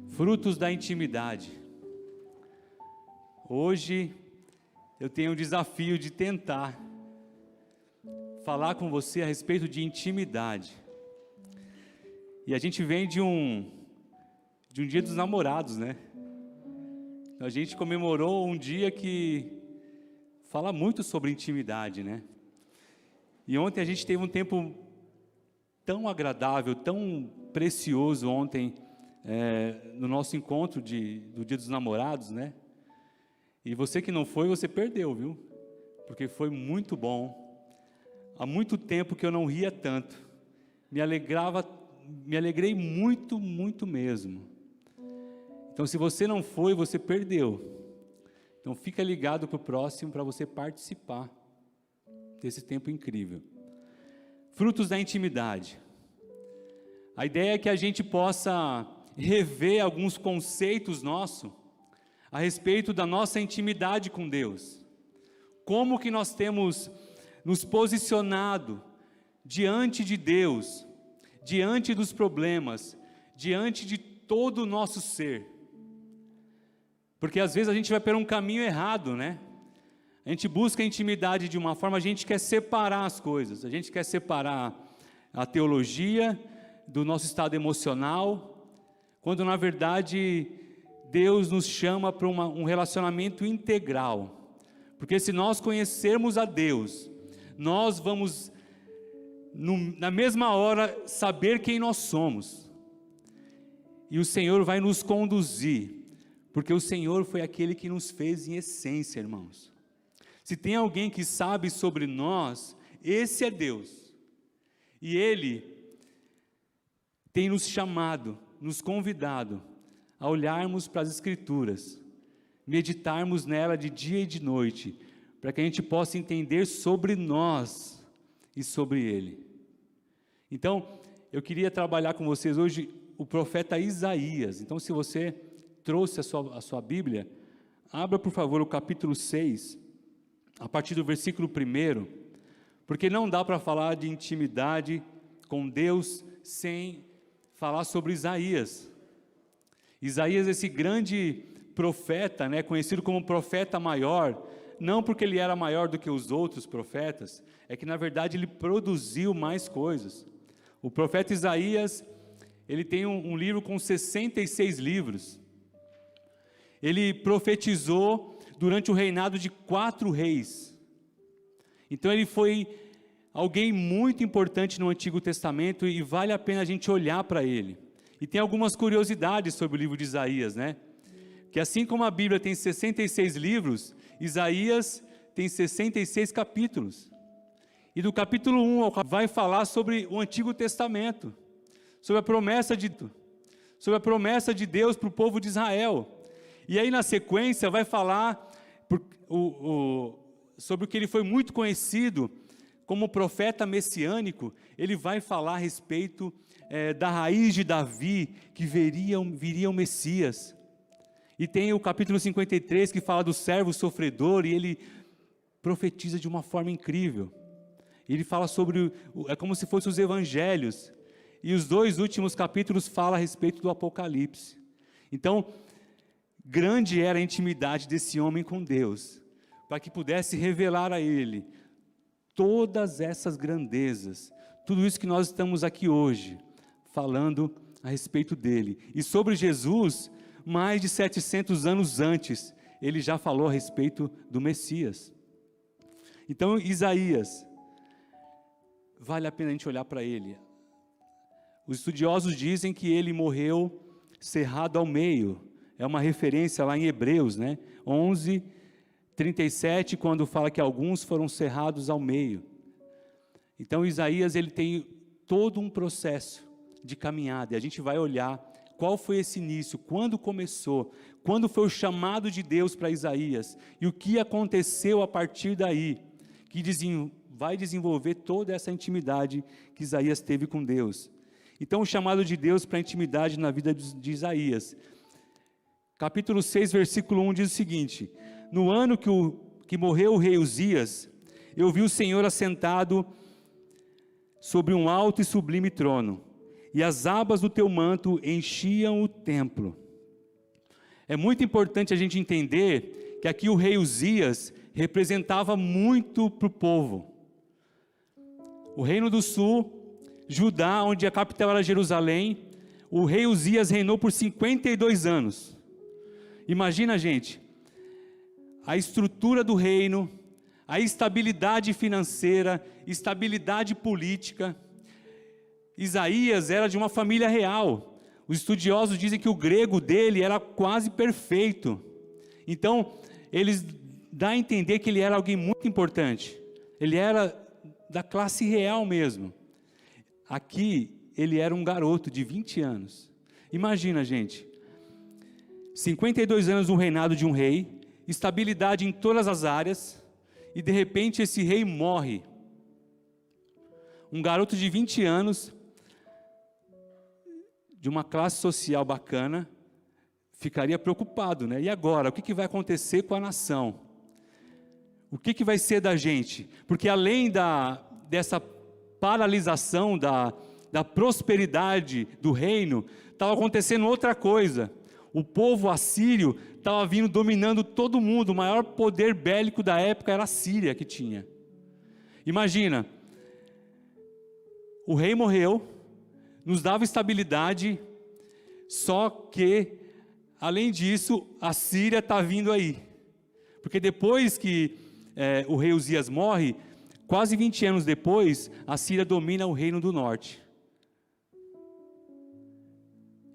Frutos da intimidade. Hoje eu tenho o desafio de tentar falar com você a respeito de intimidade. E a gente vem de um Dia dos Namorados, né? A gente comemorou um dia que fala muito sobre intimidade, né? E ontem a gente teve um tempo tão agradável, tão precioso ontem, no nosso encontro do Dia dos Namorados, né? E você que não foi, você perdeu, viu? Porque foi muito bom. Há muito tempo que eu não ria tanto. Me alegrei muito, muito mesmo. Então, se você não foi, você perdeu. Então, fica ligado para o próximo, para você participar desse tempo incrível. Frutos da intimidade. A ideia é que a gente possa rever alguns conceitos nossos a respeito da nossa intimidade com Deus. Como que nós temos nos posicionado diante de Deus, diante dos problemas, diante de todo o nosso ser. Porque às vezes a gente vai por um caminho errado, né? A gente busca a intimidade de uma forma, a gente quer separar as coisas, a gente quer separar a teologia do nosso estado emocional, quando na verdade Deus nos chama para um relacionamento integral. Porque se nós conhecermos a Deus, nós vamos na mesma hora saber quem nós somos. E o Senhor vai nos conduzir, porque o Senhor foi aquele que nos fez em essência, irmãos. Se tem alguém que sabe sobre nós, esse é Deus. E Ele tem nos chamado, nos convidado a olharmos para as Escrituras, meditarmos nela de dia e de noite, para que a gente possa entender sobre nós e sobre Ele. Então, eu queria trabalhar com vocês hoje o profeta Isaías. Então, se você trouxe a sua Bíblia, abra por favor o capítulo 6, a partir do versículo 1, porque não dá para falar de intimidade com Deus sem falar sobre Isaías. Isaías, esse grande profeta, né, conhecido como profeta maior, não porque ele era maior do que os outros profetas, é que na verdade ele produziu mais coisas. O profeta Isaías, ele tem um livro com 66 livros. Ele profetizou durante o reinado de 4 reis. Então ele foi alguém muito importante no Antigo Testamento e vale a pena a gente olhar para ele. E tem algumas curiosidades sobre o livro de Isaías, né? Que assim como a Bíblia tem 66 livros, Isaías tem 66 capítulos. E do capítulo 1 vai falar sobre o Antigo Testamento, sobre a promessa de Deus para o povo de Israel. E aí na sequência vai falar sobre o que ele foi muito conhecido como profeta messiânico. Ele vai falar a respeito da raiz de Davi, que viria o Messias. E tem o capítulo 53 que fala do servo sofredor, e ele profetiza de uma forma incrível. Ele fala sobre, é como se fossem os evangelhos. E os 2 últimos capítulos falam a respeito do Apocalipse. Então, grande era a intimidade desse homem com Deus, para que pudesse revelar a ele todas essas grandezas, tudo isso que nós estamos aqui hoje, falando a respeito dele. E sobre Jesus, mais de 700 anos antes, ele já falou a respeito do Messias. Então, Isaías, vale a pena a gente olhar para ele. Os estudiosos dizem que ele morreu cerrado ao meio. É uma referência lá em Hebreus, né? 11:37, quando fala que alguns foram cerrados ao meio. Então, Isaías, ele tem todo um processo de caminhada, e a gente vai olhar qual foi esse início, quando começou, quando foi o chamado de Deus para Isaías, e o que aconteceu a partir daí, que vai desenvolver toda essa intimidade que Isaías teve com Deus. Então, o chamado de Deus para a intimidade na vida de Isaías. Capítulo 6, versículo 1 diz o seguinte: no ano que morreu o rei Uzias, eu vi o Senhor assentado sobre um alto e sublime trono, e as abas do teu manto enchiam o templo. É muito importante a gente entender que aqui o rei Uzias representava muito para o povo. O reino do sul, Judá, onde a capital era Jerusalém, o rei Uzias reinou por 52 anos. Imagina, gente, a estrutura do reino, a estabilidade financeira, estabilidade política. Isaías era de uma família real. Os estudiosos dizem que o grego dele era quase perfeito. Então, eles dão a entender que ele era alguém muito importante. Ele era da classe real mesmo. Aqui, ele era um garoto de 20 anos. Imagina, gente, 52 anos no reinado de um rei, estabilidade em todas as áreas, e de repente esse rei morre. Um garoto de 20 anos, de uma classe social bacana, ficaria preocupado, né? E agora, o que vai acontecer com a nação? O que vai ser da gente? Porque além dessa paralisação da prosperidade do reino, estava acontecendo outra coisa. O povo assírio estava vindo dominando todo mundo. O maior poder bélico da época era a Síria que tinha. Imagina, o rei morreu, nos dava estabilidade, só que, além disso, a Síria está vindo aí. Porque depois que o rei Uzias morre, quase 20 anos depois, a Síria domina o reino do norte.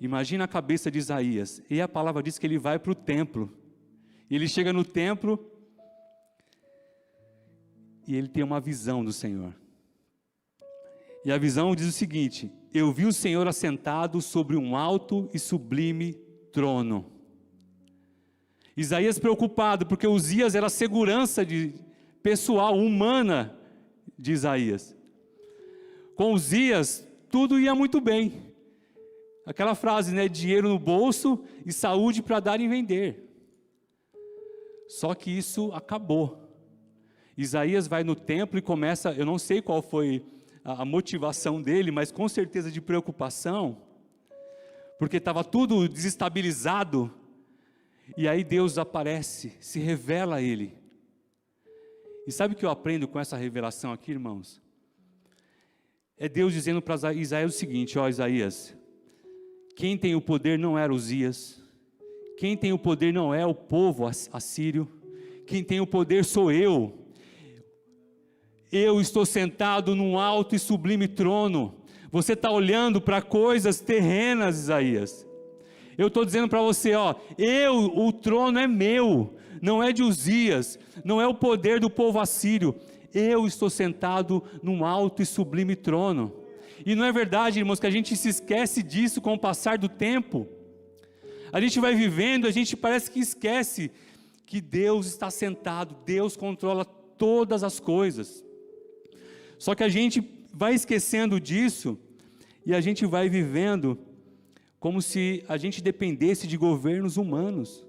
Imagina a cabeça de Isaías, e a palavra diz que ele vai para o templo, e ele chega no templo, e ele tem uma visão do Senhor, e a visão diz o seguinte: eu vi o Senhor assentado sobre um alto e sublime trono. Isaías preocupado, porque Uzias era a segurança pessoal, humana de Isaías. Com Uzias, tudo ia muito bem. Aquela frase, né? Dinheiro no bolso e saúde para dar e vender. Só que isso acabou. Isaías vai no templo e começa, eu não sei qual foi a motivação dele, mas com certeza de preocupação, porque estava tudo desestabilizado, e aí Deus aparece, se revela a ele. E sabe o que eu aprendo com essa revelação aqui, irmãos? É Deus dizendo para Isaías o seguinte: ó Isaías, quem tem o poder não era Uzias, quem tem o poder não é o povo assírio, quem tem o poder sou eu. Eu estou sentado num alto e sublime trono. Você está olhando para coisas terrenas, Isaías. Eu estou dizendo para você, ó, o trono é meu, não é de Uzias, não é o poder do povo assírio. Eu estou sentado num alto e sublime trono. E não é verdade, irmãos, que a gente se esquece disso com o passar do tempo. A gente vai vivendo, a gente parece que esquece que Deus está sentado, Deus controla todas as coisas. Só que a gente vai esquecendo disso e a gente vai vivendo como se a gente dependesse de governos humanos,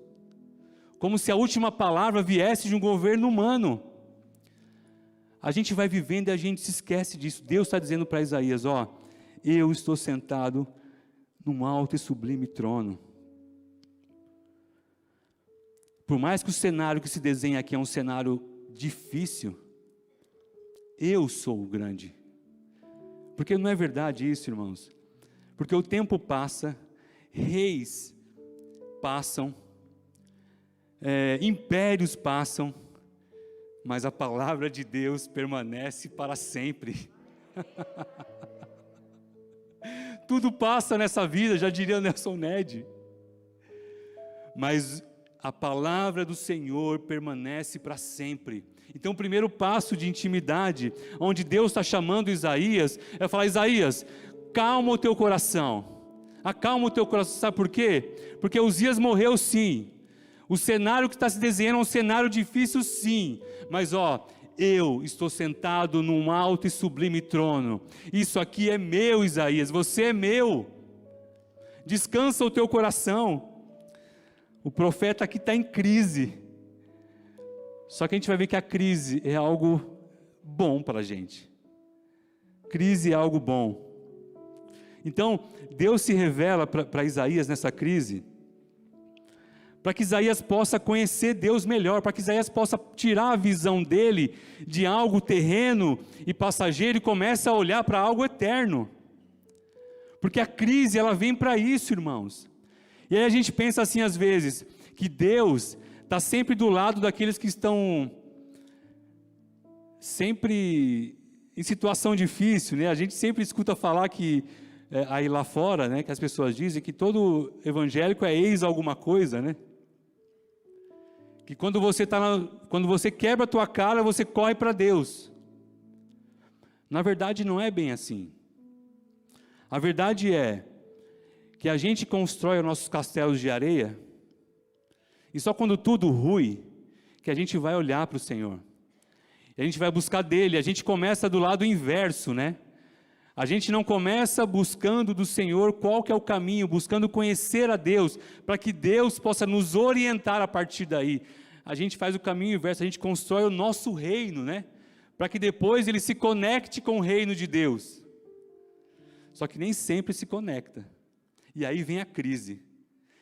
como se a última palavra viesse de um governo humano. A gente vai vivendo e a gente se esquece disso. Deus está dizendo para Isaías, ó, eu estou sentado num alto e sublime trono. Por mais que o cenário que se desenha aqui é um cenário difícil, eu sou o grande. Porque não é verdade isso, irmãos? Porque o tempo passa, reis passam, impérios passam, mas a palavra de Deus permanece para sempre. Tudo passa nessa vida, já diria Nelson Ned. Mas a palavra do Senhor permanece para sempre. Então o primeiro passo de intimidade, onde Deus está chamando Isaías, é falar: Isaías, calma o teu coração, acalma o teu coração. Sabe por quê? Porque Uzias morreu sim, o cenário que está se desenhando é um cenário difícil sim, mas ó, eu estou sentado num alto e sublime trono, isso aqui é meu, Isaías, você é meu, descansa o teu coração. O profeta aqui está em crise, só que a gente vai ver que a crise é algo bom para a gente. Crise é algo bom. Então, Deus se revela para Isaías nessa crise, para que Isaías possa conhecer Deus melhor, para que Isaías possa tirar a visão dele de algo terreno e passageiro e comece a olhar para algo eterno. Porque a crise, ela vem para isso, irmãos. E aí a gente pensa assim às vezes, que Deus está sempre do lado daqueles que estão sempre em situação difícil, né? A gente sempre escuta falar que, aí lá fora, né, que as pessoas dizem que todo evangélico é ex alguma coisa, né? Que quando você quebra a tua cara, você corre para Deus. Na verdade não é bem assim. A verdade é que a gente constrói os nossos castelos de areia, e só quando tudo rui, que a gente vai olhar para o Senhor. E a gente vai buscar dele, a gente começa do lado inverso, né? A gente não começa buscando do Senhor qual que é o caminho, buscando conhecer a Deus, para que Deus possa nos orientar a partir daí. A gente faz o caminho inverso, a gente constrói o nosso reino, né? Para que depois ele se conecte com o reino de Deus. Só que nem sempre se conecta. E aí vem a crise.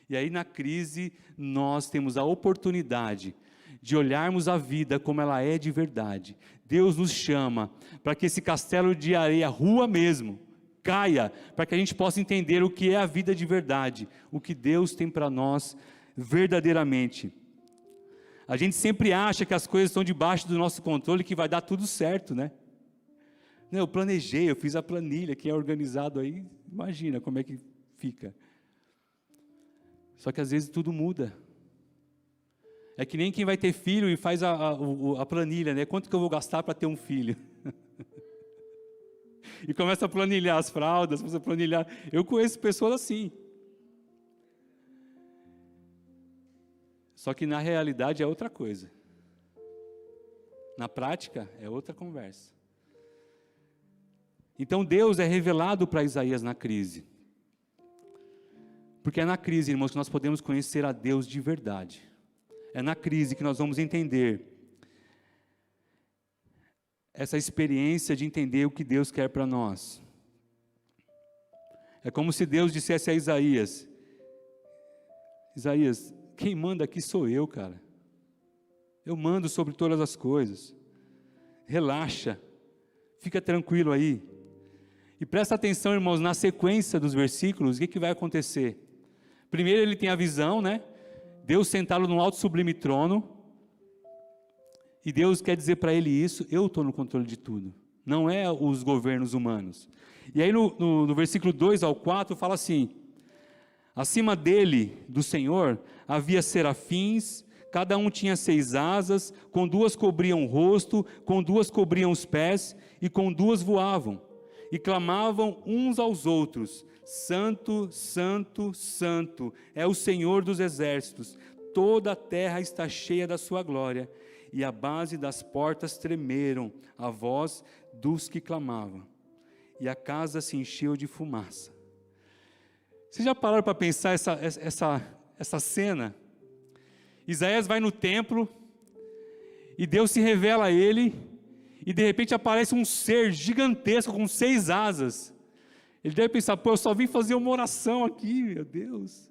E aí na crise nós temos a oportunidade de olharmos a vida como ela é de verdade. Deus nos chama para que esse castelo de areia rua mesmo, caia, para que a gente possa entender o que é a vida de verdade, o que Deus tem para nós verdadeiramente. A gente sempre acha que as coisas estão debaixo do nosso controle, que vai dar tudo certo, né? Não, eu planejei, eu fiz a planilha, quem é organizado aí, imagina como é que fica. Só que às vezes tudo muda. É que nem quem vai ter filho e faz a planilha, né? Quanto que eu vou gastar para ter um filho? E começa a planilhar as fraldas, começa a planilhar. Eu conheço pessoas assim. Só que na realidade é outra coisa. Na prática é outra conversa. Então Deus é revelado para Isaías na crise. Porque é na crise, irmãos, que nós podemos conhecer a Deus de verdade. É na crise que nós vamos entender essa experiência de entender o que Deus quer para nós. É como se Deus dissesse a Isaías: Isaías, quem manda aqui sou eu, cara. Eu mando sobre todas as coisas. Relaxa, fica tranquilo aí. E presta atenção, irmãos, na sequência dos versículos, o que vai acontecer? Primeiro ele tem a visão, né? Deus sentado no alto sublime trono, e Deus quer dizer para ele isso: eu estou no controle de tudo, não é os governos humanos. E aí no versículo 2 ao 4 fala assim: acima dele, do Senhor, havia serafins, cada um tinha 6 asas, com 2 cobriam o rosto, com 2 cobriam os pés, e com 2 voavam, e clamavam uns aos outros: Santo, Santo, Santo, é o Senhor dos exércitos, toda a terra está cheia da sua glória. E a base das portas tremeram a voz dos que clamavam, e a casa se encheu de fumaça. Vocês já pararam para pensar essa cena? Isaías vai no templo, e Deus se revela a ele, e de repente aparece um ser gigantesco com 6 asas. Ele deve pensar: pô, eu só vim fazer uma oração aqui, meu Deus.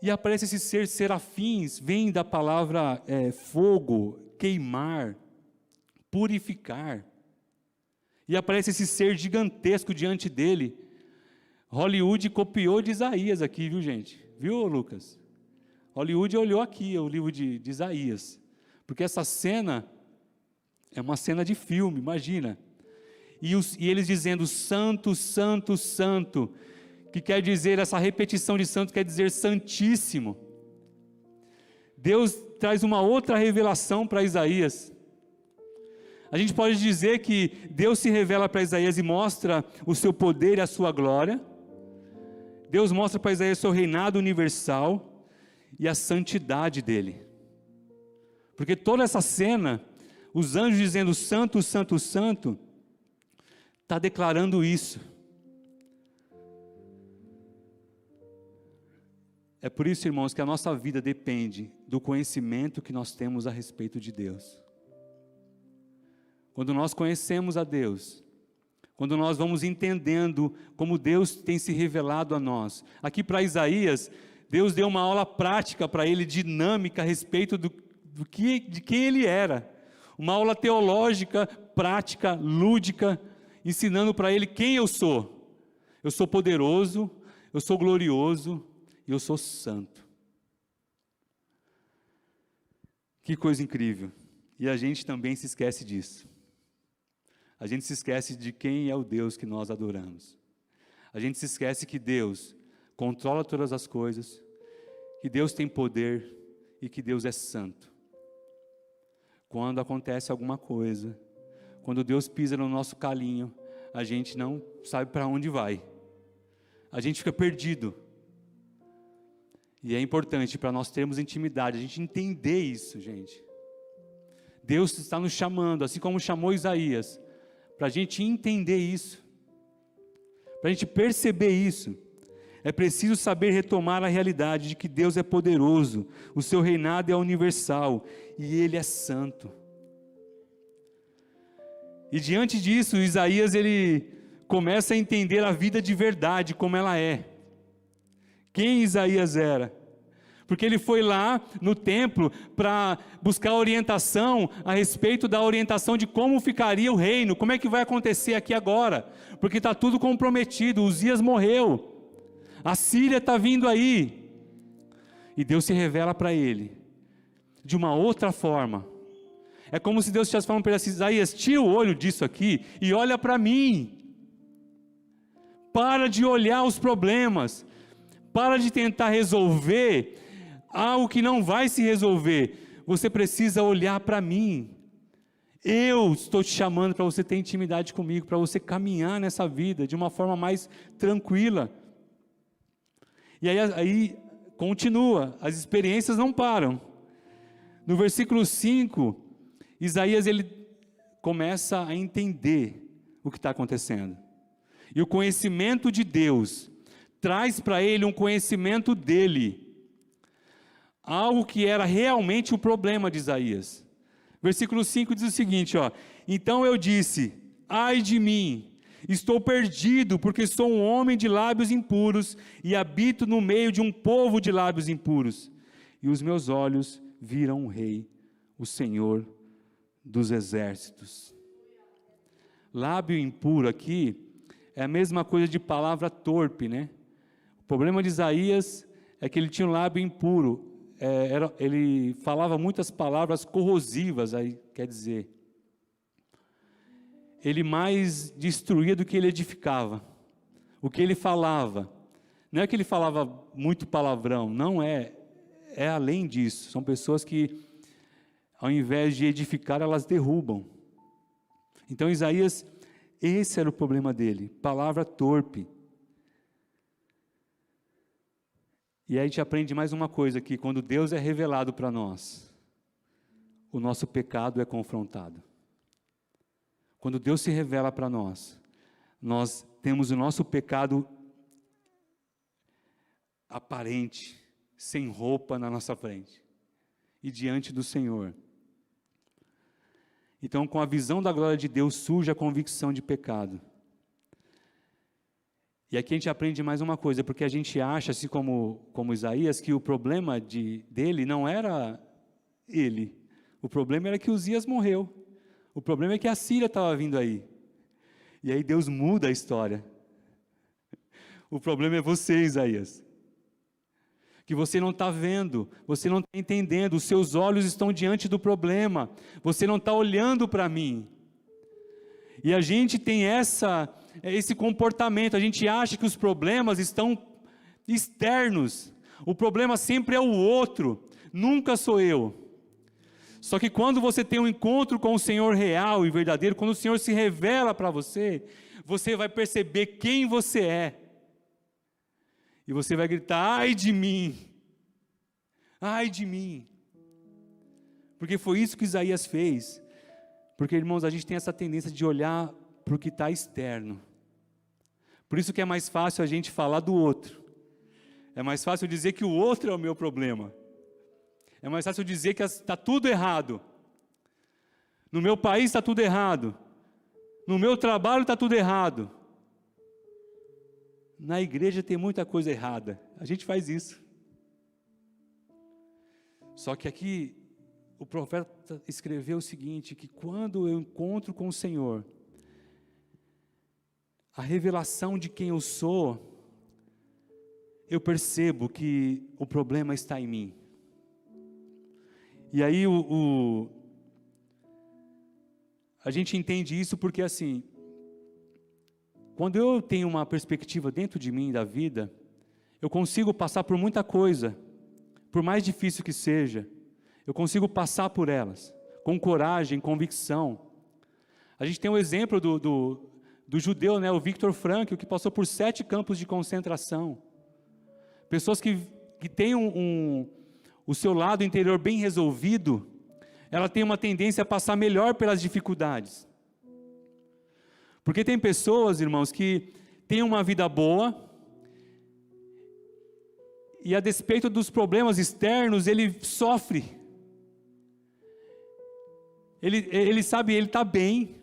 E aparece esse ser, serafins, vem da palavra fogo, queimar, purificar. E aparece esse ser gigantesco diante dele. Hollywood copiou de Isaías aqui, viu, gente? Viu, Lucas? Hollywood olhou aqui o livro de Isaías. Porque essa cena é uma cena de filme, imagina. E eles dizendo: Santo, Santo, Santo, que quer dizer, essa repetição de santo quer dizer santíssimo. Deus traz uma outra revelação para Isaías. A gente pode dizer que Deus se revela para Isaías e mostra o seu poder e a sua glória. Deus mostra para Isaías o seu reinado universal e a santidade dele. Porque toda essa cena, os anjos dizendo Santo, Santo, Santo, está declarando isso. É por isso, irmãos, que a nossa vida depende do conhecimento que nós temos a respeito de Deus. Quando nós conhecemos a Deus, quando nós vamos entendendo como Deus tem se revelado a nós. Aqui para Isaías, Deus deu uma aula prática para ele, dinâmica, a respeito de quem ele era. Uma aula teológica, prática, lúdica, ensinando para ele quem eu sou. Eu sou poderoso, eu sou glorioso e eu sou santo. Que coisa incrível. E a gente também se esquece disso. A gente se esquece de quem é o Deus que nós adoramos. A gente se esquece que Deus controla todas as coisas, que Deus tem poder e que Deus é santo. Quando acontece alguma coisa, quando Deus pisa no nosso calinho, a gente não sabe para onde vai. A gente fica perdido. E é importante para nós termos intimidade, a gente entender isso, gente. Deus está nos chamando, assim como chamou Isaías, para a gente entender isso, para a gente perceber isso. É preciso saber retomar a realidade de que Deus é poderoso, o seu reinado é universal e Ele é santo. E diante disso, Isaías ele começa a entender a vida de verdade, como ela é. Quem Isaías era? Porque ele foi lá no templo para buscar orientação a respeito da orientação de como ficaria o reino, como é que vai acontecer aqui agora, porque está tudo comprometido, Uzias morreu, a Síria está vindo aí, e Deus se revela para ele, de uma outra forma. É como se Deus estivesse falando para ele assim: Isaías, tira o olho disso aqui e olha para mim, para de olhar os problemas, para de tentar resolver algo que não vai se resolver. Você precisa olhar para mim. Eu estou te chamando para você ter intimidade comigo, para você caminhar nessa vida de uma forma mais tranquila. E aí continua, as experiências não param. No versículo 5, Isaías ele começa a entender o que está acontecendo. E o conhecimento de Deus traz para ele um conhecimento dele. Algo que era realmente o problema de Isaías. Versículo 5 diz o seguinte, ó: então eu disse, ai de mim, estou perdido, porque sou um homem de lábios impuros, e habito no meio de um povo de lábios impuros. E os meus olhos viram o Rei, o Senhor dos exércitos. Lábio impuro aqui é a mesma coisa de palavra torpe, né? O problema de Isaías é que ele tinha um lábio impuro. Ele falava muitas palavras corrosivas, aí quer dizer, ele mais destruía do que ele edificava. O que ele falava, não é que ele falava muito palavrão, não é além disso. São pessoas que, ao invés de edificar, elas derrubam. Então Isaías, esse era o problema dele, palavra torpe. E aí a gente aprende mais uma coisa aqui: quando Deus é revelado para nós, o nosso pecado é confrontado. Quando Deus se revela para nós, nós temos o nosso pecado aparente, sem roupa na nossa frente, e diante do Senhor. Então, com a visão da glória de Deus, surge a convicção de pecado. E aqui a gente aprende mais uma coisa, porque a gente acha, assim como Isaías, que o problema dele não era ele. O problema era que Uzias morreu. O problema é que a Síria estava vindo aí. E aí Deus muda a história. O problema é você, Isaías. Que você não está vendo, você não está entendendo, os seus olhos estão diante do problema. Você não está olhando para mim. E a gente tem esse comportamento, a gente acha que os problemas estão externos. O problema sempre é o outro, nunca sou eu. Só que quando você tem um encontro com o Senhor real e verdadeiro, quando o Senhor se revela para você, você vai perceber quem você é. E você vai gritar: ai de mim, ai de mim. Porque foi isso que Isaías fez. Porque, irmãos, a gente tem essa tendência de olhar para o que está externo. Por isso que é mais fácil a gente falar do outro. É mais fácil dizer que o outro é o meu problema. É mais fácil dizer que está tudo errado. No meu país está tudo errado. No meu trabalho está tudo errado. Na igreja tem muita coisa errada. A gente faz isso. Só que aqui o profeta escreveu o seguinte, que quando eu encontro com o Senhor, a revelação de quem eu sou, eu percebo que o problema está em mim. E aí a gente entende isso porque assim, quando eu tenho uma perspectiva dentro de mim da vida, eu consigo passar por muita coisa, por mais difícil que seja, eu consigo passar por elas, com coragem, convicção. A gente tem um exemplo do judeu, né, o Viktor Frankl, que passou por 7 campos de concentração. Pessoas que têm o seu lado interior bem resolvido, ela tem uma tendência a passar melhor pelas dificuldades. Porque tem pessoas, irmãos, que têm uma vida boa, e a despeito dos problemas externos, ele sofre. Ele sabe, ele está bem,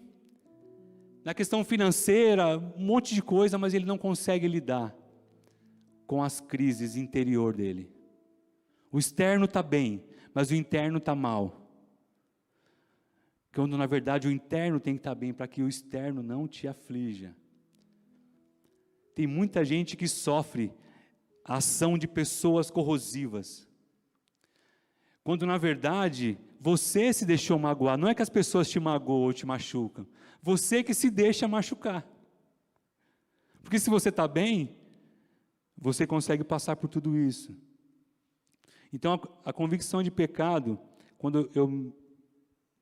na questão financeira, um monte de coisa, mas ele não consegue lidar com as crises interior dele. O externo está bem, mas o interno está mal. Quando na verdade o interno tem que estar bem, para que o externo não te aflija. Tem muita gente que sofre a ação de pessoas corrosivas, quando na verdade você se deixou magoar. Não é que as pessoas te magoam ou te machucam, você que se deixa machucar. Porque se você está bem, você consegue passar por tudo isso. Então a convicção de pecado, quando eu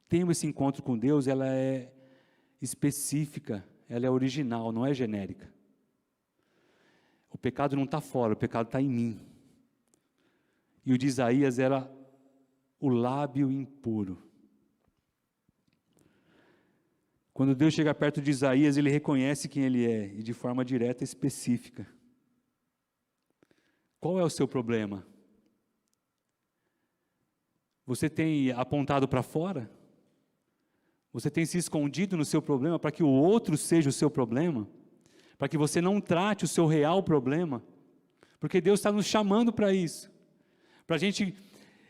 tenho esse encontro com Deus, ela é específica, ela é original, não é genérica. O pecado não está fora, o pecado está em mim. E o de Isaías era o lábio impuro. Quando Deus chega perto de Isaías, ele reconhece quem ele é, e de forma direta e específica. Qual é o seu problema? Você tem apontado para fora? Você tem se escondido no seu problema para que o outro seja o seu problema? Para que você não trate o seu real problema? Porque Deus está nos chamando para isso. Para a gente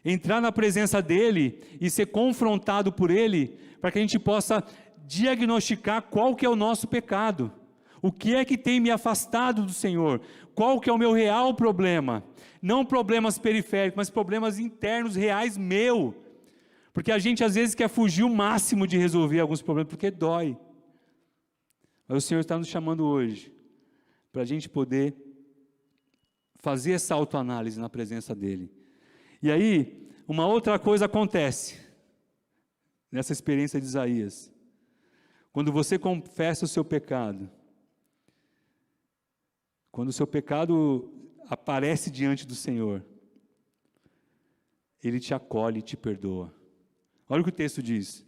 entrar na presença dEle e ser confrontado por Ele, para que a gente possa diagnosticar qual que é o nosso pecado. O que é que tem me afastado do Senhor? Qual que é o meu real problema? Não problemas periféricos, mas problemas internos, reais, meu. Porque a gente às vezes quer fugir o máximo de resolver alguns problemas, porque dói. Mas o Senhor está nos chamando hoje, para a gente poder fazer essa autoanálise na presença dEle. E aí, uma outra coisa acontece, nessa experiência de Isaías. Quando você confessa o seu pecado, quando o seu pecado aparece diante do Senhor, Ele te acolhe e te perdoa. Olha o que o texto diz,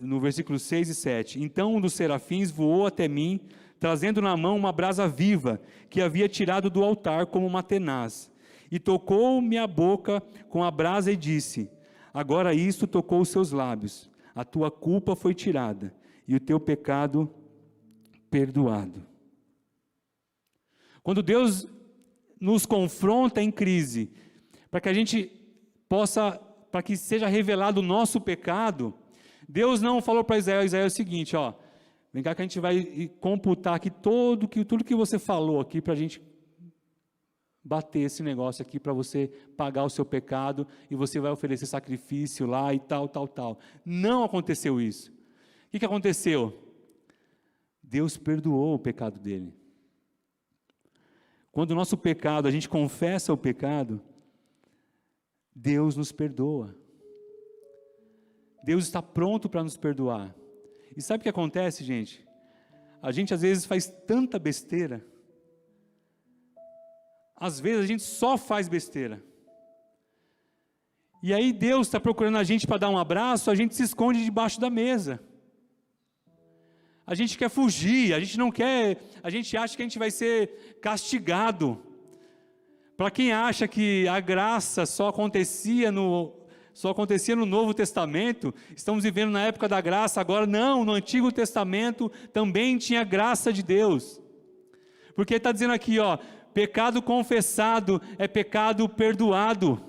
no versículo 6 e 7. Então um dos serafins voou até mim, trazendo na mão uma brasa viva, que havia tirado do altar como uma tenaz, e tocou-me a boca com a brasa e disse: agora isto tocou os seus lábios, a tua culpa foi tirada, e o teu pecado perdoado. Quando Deus nos confronta em crise, para que a gente possa, para que seja revelado o nosso pecado, Deus não falou para Isaías o seguinte, ó, vem cá que a gente vai computar aqui tudo que você falou aqui, para a gente bater esse negócio aqui, para você pagar o seu pecado, e você vai oferecer sacrifício lá e tal. Não aconteceu isso. O que aconteceu? Deus perdoou o pecado dele. Quando o nosso pecado, a gente confessa o pecado, Deus nos perdoa. Deus está pronto para nos perdoar. E sabe o que acontece, gente? A gente às vezes faz tanta besteira. Às vezes a gente só faz besteira. E aí Deus está procurando a gente para dar um abraço, a gente se esconde debaixo da mesa. A gente quer fugir, a gente não quer, a gente acha que a gente vai ser castigado. Para quem acha que a graça só acontecia só acontecia no Novo Testamento, estamos vivendo na época da graça, agora não, no Antigo Testamento também tinha graça de Deus. Porque está dizendo aqui, ó, pecado confessado é pecado perdoado.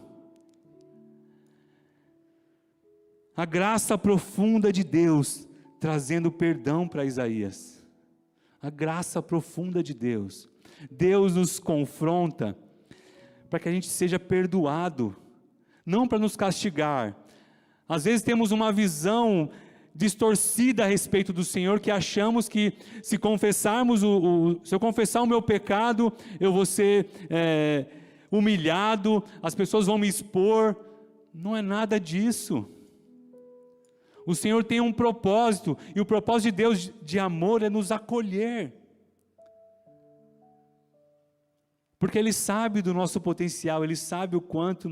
A graça profunda de Deus trazendo perdão para Isaías. A graça profunda de Deus. Deus nos confronta para que a gente seja perdoado, não para nos castigar. Às vezes temos uma visão distorcida a respeito do Senhor, que achamos que se confessarmos, se eu confessar o meu pecado, eu vou ser humilhado, as pessoas vão me expor. Não é nada disso. O Senhor tem um propósito, e o propósito de Deus de amor é nos acolher. Porque Ele sabe do nosso potencial, Ele sabe o quanto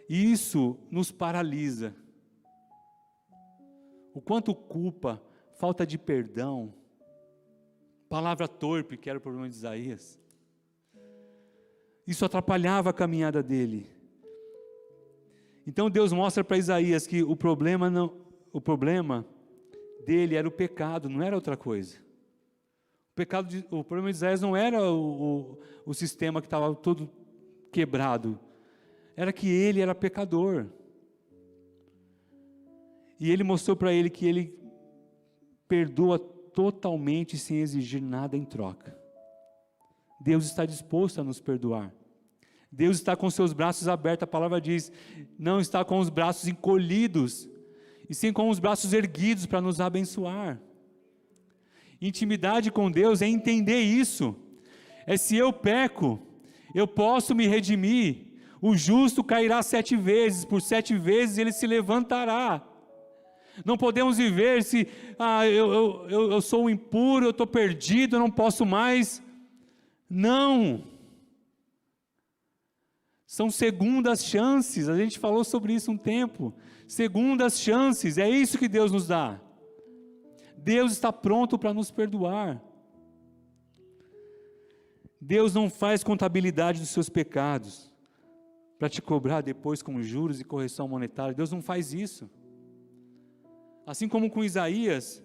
isso nos paralisa. O quanto culpa, falta de perdão, palavra torpe, que era o problema de Isaías. Isso atrapalhava a caminhada dele. Então Deus mostra para Isaías que o problema dele era o pecado, não era outra coisa. O problema de Isaías não era o sistema que estava todo quebrado, era que ele era pecador. E ele mostrou para ele que ele perdoa totalmente sem exigir nada em troca. Deus está disposto a nos perdoar. Deus está com seus braços abertos, a palavra diz, não está com os braços encolhidos, e sim com os braços erguidos para nos abençoar. Intimidade com Deus é entender isso. É se eu peco, eu posso me redimir. O justo cairá 7 vezes, por 7 vezes ele se levantará. Não podemos viver se, eu sou impuro, eu estou perdido, eu não posso mais. Não. São segundas chances, a gente falou sobre isso um tempo. Segundas chances, é isso que Deus nos dá. Deus está pronto para nos perdoar. Deus não faz contabilidade dos seus pecados, para te cobrar depois com juros e correção monetária. Deus não faz isso. Assim como com Isaías,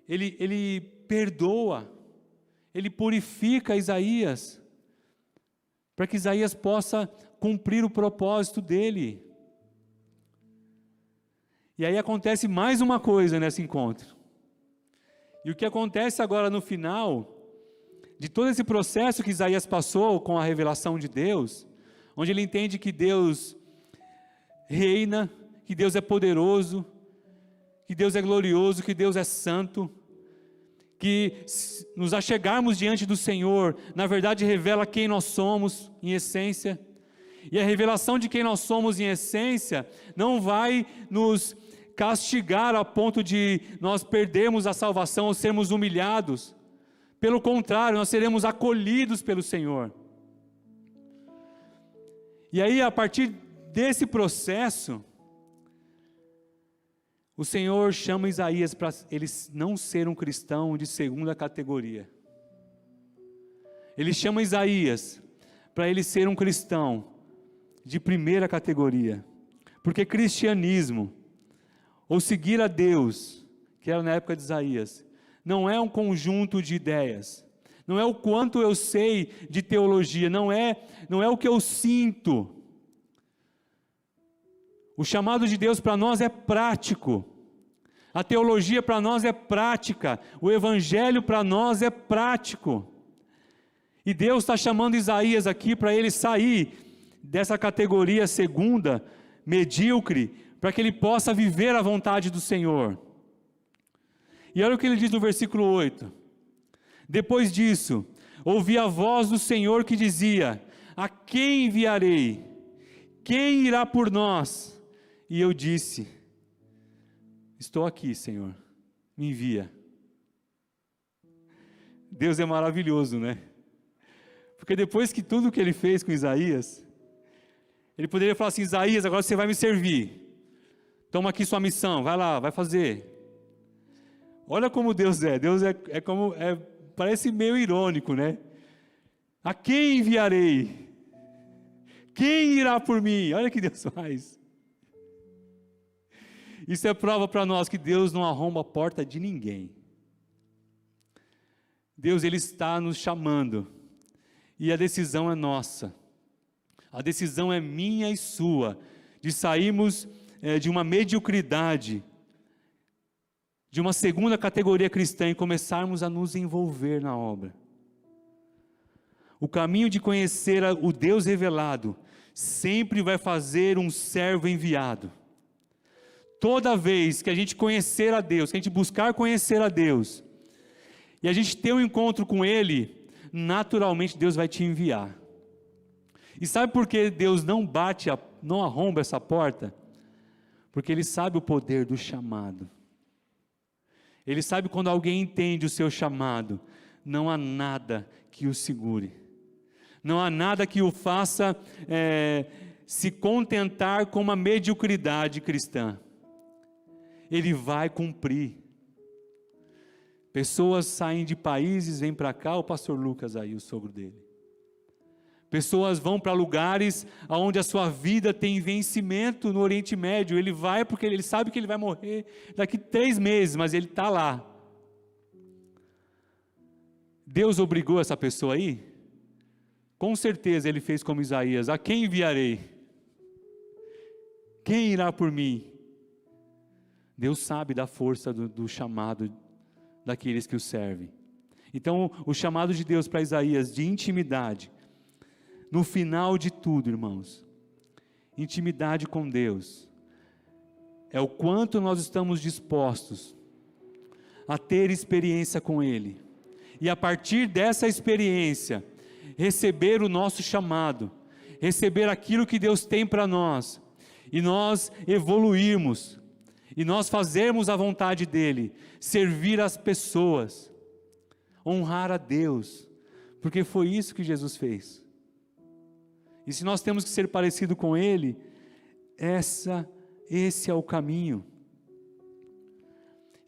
ele perdoa, ele purifica Isaías, para que Isaías possa cumprir o propósito dele. E aí acontece mais uma coisa nesse encontro. E o que acontece agora no final, de todo esse processo que Isaías passou com a revelação de Deus, onde ele entende que Deus reina, que Deus é poderoso, que Deus é glorioso, que Deus é santo, que nos achegarmos diante do Senhor, na verdade revela quem nós somos em essência, e a revelação de quem nós somos em essência, não vai nos castigar a ponto de nós perdermos a salvação ou sermos humilhados. Pelo contrário, nós seremos acolhidos pelo Senhor. E aí, a partir desse processo, o Senhor chama Isaías para ele não ser um cristão de segunda categoria. Ele chama Isaías para ele ser um cristão de primeira categoria. Porque cristianismo, ou seguir a Deus, que era na época de Isaías, não é um conjunto de ideias, não é o quanto eu sei de teologia, não é o que eu sinto. O chamado de Deus para nós é prático, a teologia para nós é prática, o evangelho para nós é prático. E Deus está chamando Isaías aqui para ele sair dessa categoria segunda, medíocre, para que ele possa viver a vontade do Senhor. E olha o que ele diz no versículo 8. Depois disso, ouvi a voz do Senhor que dizia: a quem enviarei? Quem irá por nós? E eu disse: estou aqui, Senhor, me envia. Deus é maravilhoso, né? Porque depois que tudo que ele fez com Isaías, ele poderia falar assim: Isaías, agora você vai me servir. Toma aqui sua missão, vai lá, vai fazer. Olha como Deus é. Deus parece meio irônico, né? A quem enviarei? Quem irá por mim? Olha o que Deus faz. Isso é prova para nós que Deus não arromba a porta de ninguém. Deus, Ele está nos chamando, e a decisão é nossa. A decisão é minha e sua, de sairmos de uma mediocridade, de uma segunda categoria cristã, e começarmos a nos envolver na obra. O caminho de conhecer o Deus revelado sempre vai fazer um servo enviado. Toda vez que a gente conhecer a Deus, que a gente buscar conhecer a Deus, e a gente ter um encontro com Ele, naturalmente Deus vai te enviar. E sabe por que Deus não arromba essa porta? Porque Ele sabe o poder do chamado. Ele sabe quando alguém entende o seu chamado, não há nada que o segure. Não há nada que o faça se contentar com uma mediocridade cristã. Ele vai cumprir. Pessoas saem de países, vêm para cá, o pastor Lucas aí, o sogro dele. Pessoas vão para lugares onde a sua vida tem vencimento no Oriente Médio. Ele vai porque ele sabe que ele vai morrer daqui 3 meses, mas ele está lá. Deus obrigou essa pessoa aí? Com certeza ele fez como Isaías: a quem enviarei? Quem irá por mim? Deus sabe da força do chamado daqueles que o servem. Então, o chamado de Deus para Isaías de intimidade, no final de tudo, irmãos, intimidade com Deus, é o quanto nós estamos dispostos a ter experiência com Ele, e a partir dessa experiência, receber o nosso chamado, receber aquilo que Deus tem para nós, e nós evoluirmos, e nós fazermos a vontade dEle, servir as pessoas, honrar a Deus, porque foi isso que Jesus fez. E se nós temos que ser parecido com Ele, esse é o caminho.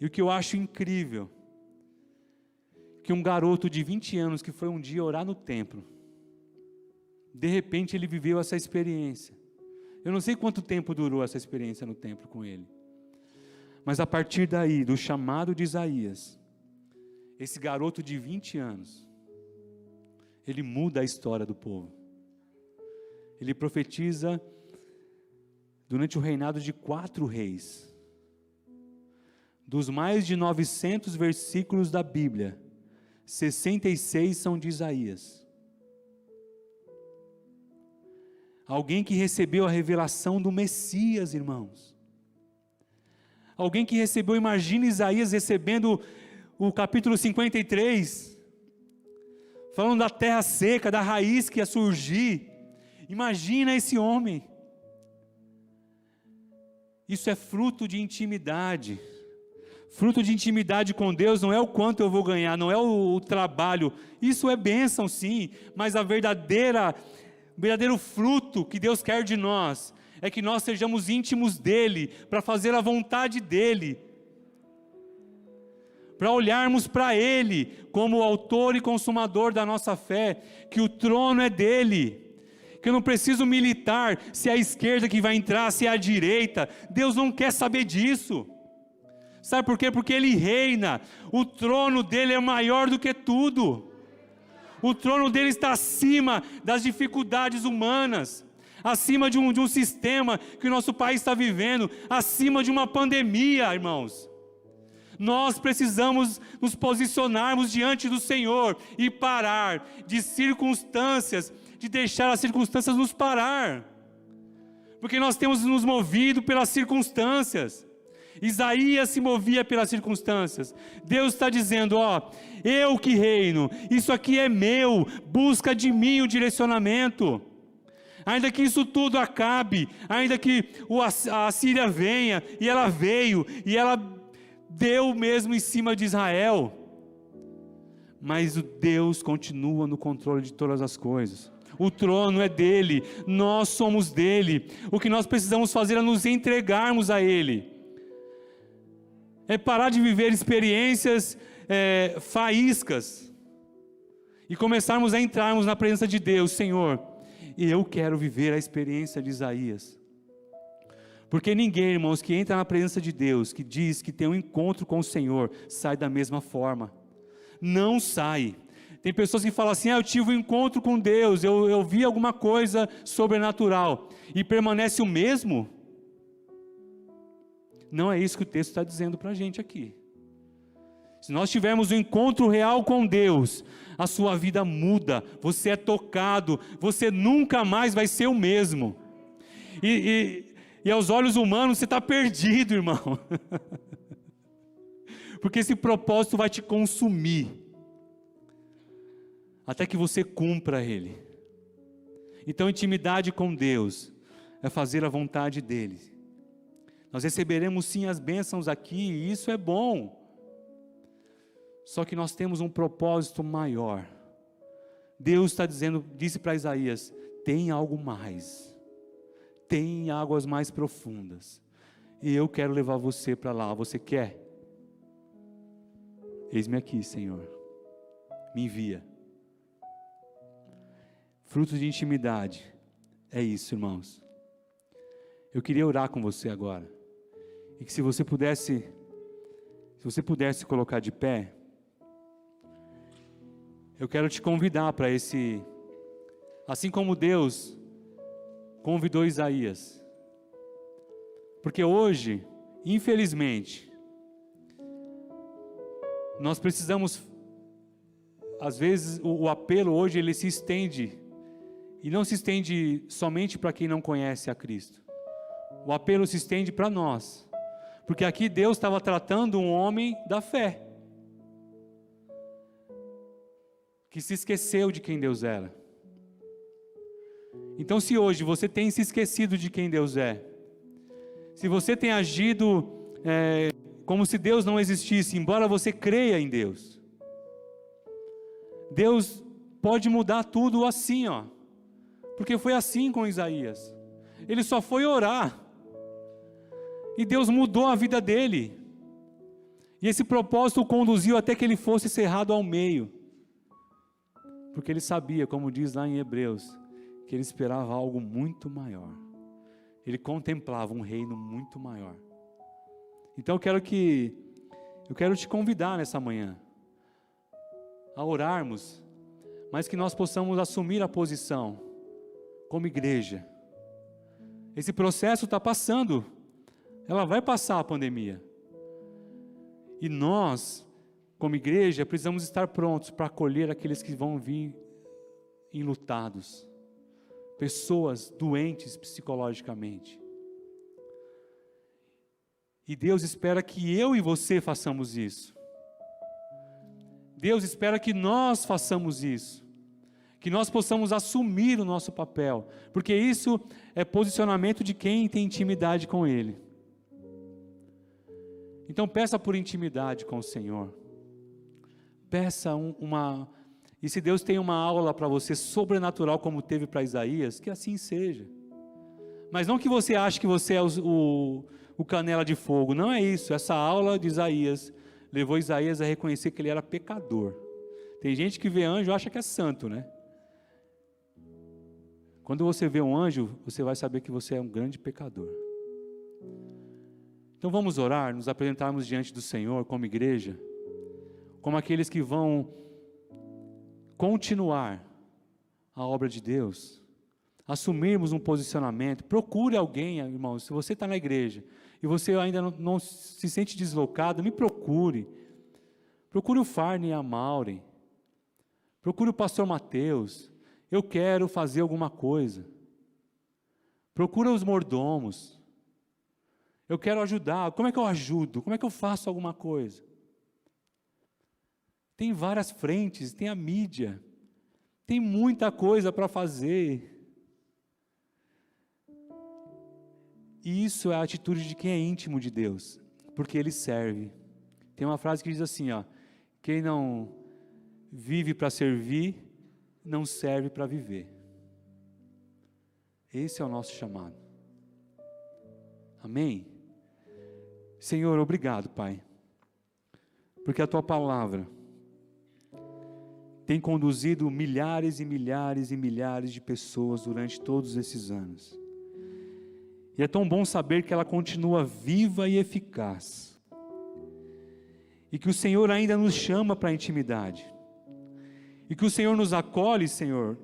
E o que eu acho incrível, que um garoto de 20 anos que foi um dia orar no templo, de repente ele viveu essa experiência. Eu não sei quanto tempo durou essa experiência no templo com ele, mas a partir daí, do chamado de Isaías, esse garoto de 20 anos, ele muda a história do povo. Ele profetiza durante o reinado de 4 reis. Dos mais de 900 versículos da Bíblia, 66 são de Isaías. Alguém que recebeu a revelação do Messias, irmãos. Alguém que recebeu, imagina Isaías recebendo o capítulo 53, falando da terra seca, da raiz que ia surgir. Imagina esse homem. Isso é fruto de intimidade. Fruto de intimidade com Deus não é o quanto eu vou ganhar, não é o trabalho. Isso é bênção sim, mas o verdadeiro fruto que Deus quer de nós é que nós sejamos íntimos dEle, para fazer a vontade dEle, para olharmos para Ele como o autor e consumador da nossa fé, que o trono é dEle, que eu não preciso militar se é a esquerda que vai entrar, se é a direita. Deus não quer saber disso. Sabe por quê? Porque Ele reina, o trono dEle é maior do que tudo. O trono dEle está acima das dificuldades humanas, acima de um sistema que o nosso país está vivendo, acima de uma pandemia, irmãos. Nós precisamos nos posicionarmos diante do Senhor e parar de circunstâncias, de deixar as circunstâncias nos parar, porque nós temos nos movido pelas circunstâncias. Isaías se movia pelas circunstâncias. Deus está dizendo: eu que reino, isso aqui é meu, busca de mim o direcionamento. Ainda que isso tudo acabe, ainda que a Síria venha, e ela veio, e ela deu mesmo em cima de Israel, mas o Deus continua no controle de todas as coisas. O trono é dEle, nós somos dEle. O que nós precisamos fazer é nos entregarmos a Ele, é parar de viver experiências faíscas, e começarmos a entrarmos na presença de Deus. Senhor, eu quero viver a experiência de Isaías, Porque ninguém, irmãos, que entra na presença de Deus, que diz que tem um encontro com o Senhor, sai da mesma forma. Não sai. Tem pessoas que falam assim, eu tive um encontro com Deus, eu vi alguma coisa sobrenatural, e permanece o mesmo. Não é isso que o texto está dizendo para a gente aqui. Se nós tivermos um encontro real com Deus, a sua vida muda, você é tocado, você nunca mais vai ser o mesmo. E aos olhos humanos você está perdido, irmão. Porque esse propósito vai te consumir, até que você cumpra ele. Então, intimidade com Deus é fazer a vontade dele. Nós receberemos sim as bênçãos aqui, e isso é bom. Só que nós temos um propósito maior. Deus está dizendo, disse para Isaías, tem algo mais. Tem águas mais profundas. E eu quero levar você para lá. Você quer? Eis-me aqui, Senhor. Me envia. Frutos de intimidade. É isso, irmãos. Eu queria orar com você agora. E que se você pudesse colocar de pé, eu quero te convidar para esse, assim como Deus convidou Isaías. Porque hoje, infelizmente, nós precisamos, às vezes o apelo hoje ele se estende, e não se estende somente para quem não conhece a Cristo. O apelo se estende para nós, porque aqui Deus estava tratando um homem da fé, que se esqueceu de quem Deus era. Então, se hoje você tem se esquecido de quem Deus é, se você tem agido como se Deus não existisse, embora você creia em Deus, Deus pode mudar tudo assim, porque foi assim com Isaías. Ele só foi orar, e Deus mudou a vida dele, e esse propósito o conduziu até que ele fosse cerrado ao meio, porque ele sabia, como diz lá em Hebreus, que ele esperava algo muito maior, ele contemplava um reino muito maior. Então eu quero te convidar nessa manhã, a orarmos, mas que nós possamos assumir a posição, como igreja. Esse processo está passando, ela vai passar a pandemia, e nós, como igreja, precisamos estar prontos para acolher aqueles que vão vir enlutados, pessoas doentes psicologicamente. E Deus espera que eu e você façamos isso. Deus espera que nós façamos isso, que nós possamos assumir o nosso papel, porque isso é posicionamento de quem tem intimidade com Ele. Então peça por intimidade com o Senhor. Peça e se Deus tem uma aula para você sobrenatural como teve para Isaías, que assim seja. Mas não que você ache que você é o canela de fogo, não é isso. Essa aula de Isaías levou Isaías a reconhecer que ele era pecador. Tem gente que vê anjo e acha que é santo, né? Quando você vê um anjo, você vai saber que você é um grande pecador. Então vamos orar, nos apresentarmos diante do Senhor como igreja, como aqueles que vão continuar a obra de Deus, assumirmos um posicionamento. Procure alguém, irmão, se você está na igreja e você ainda não se sente deslocado, me procure. Procure o Farney e a Maureen, procure o pastor Mateus. Eu quero fazer alguma coisa. Procura os mordomos. Eu quero ajudar. Como é que eu ajudo? Como é que eu faço alguma coisa? Tem várias frentes, tem a mídia, tem muita coisa para fazer. E isso é a atitude de quem é íntimo de Deus, porque Ele serve. Tem uma frase que diz assim, quem não vive para servir, não serve para viver. Esse é o nosso chamado. Amém? Senhor, obrigado, Pai, porque a Tua palavra tem conduzido milhares e milhares e milhares de pessoas durante todos esses anos. E é tão bom saber que ela continua viva e eficaz. E que o Senhor ainda nos chama para a intimidade. E que o Senhor nos acolhe, Senhor.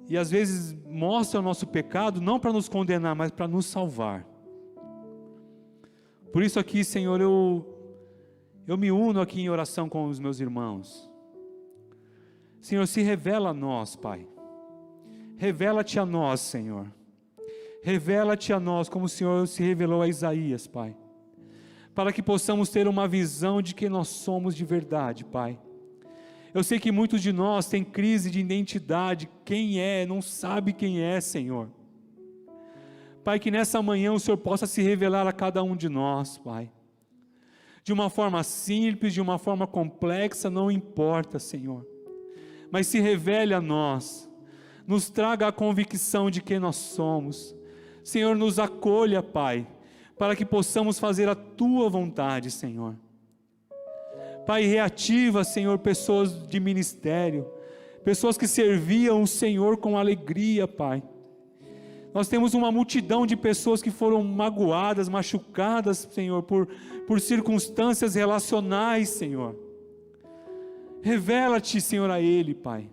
E às vezes mostra o nosso pecado, não para nos condenar, mas para nos salvar. Por isso aqui, Senhor, eu me uno aqui em oração com os meus irmãos. Senhor, se revela a nós, Pai. Revela-te a nós, Senhor. Revela-te a nós como o Senhor se revelou a Isaías, Pai. Para que possamos ter uma visão de quem nós somos de verdade, Pai. Eu sei que muitos de nós têm crise de identidade, quem é, não sabe quem é, Senhor. Pai, que nessa manhã o Senhor possa se revelar a cada um de nós, Pai. De uma forma simples, de uma forma complexa, não importa, Senhor. Mas se revele a nós, nos traga a convicção de quem nós somos. Senhor, nos acolha, Pai, para que possamos fazer a Tua vontade, Senhor. Pai, reativa, Senhor, pessoas de ministério, pessoas que serviam o Senhor com alegria, Pai. Nós temos uma multidão de pessoas que foram magoadas, machucadas, Senhor, por circunstâncias relacionais, Senhor. Revela-te, Senhor, a Ele, Pai.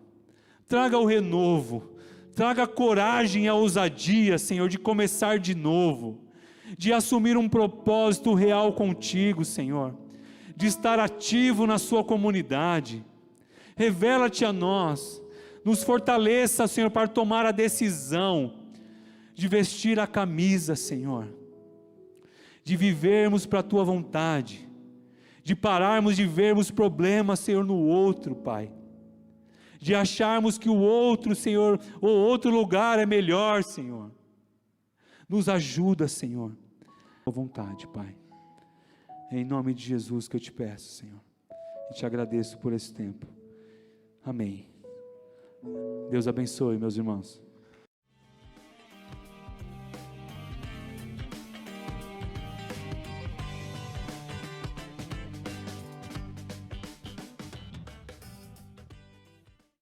Traga o renovo, traga a coragem e a ousadia, Senhor, de começar de novo, de assumir um propósito real contigo, Senhor, de estar ativo na sua comunidade. Revela-te a nós, nos fortaleça, Senhor, para tomar a decisão de vestir a camisa, Senhor, de vivermos para a Tua vontade, de pararmos de vermos problemas, Senhor, no outro, Pai, de acharmos que o outro, Senhor, o outro lugar é melhor, Senhor. Nos ajuda, Senhor, à vontade, Pai. É em nome de Jesus que eu te peço, Senhor, e te agradeço por esse tempo. Amém. Deus abençoe, meus irmãos.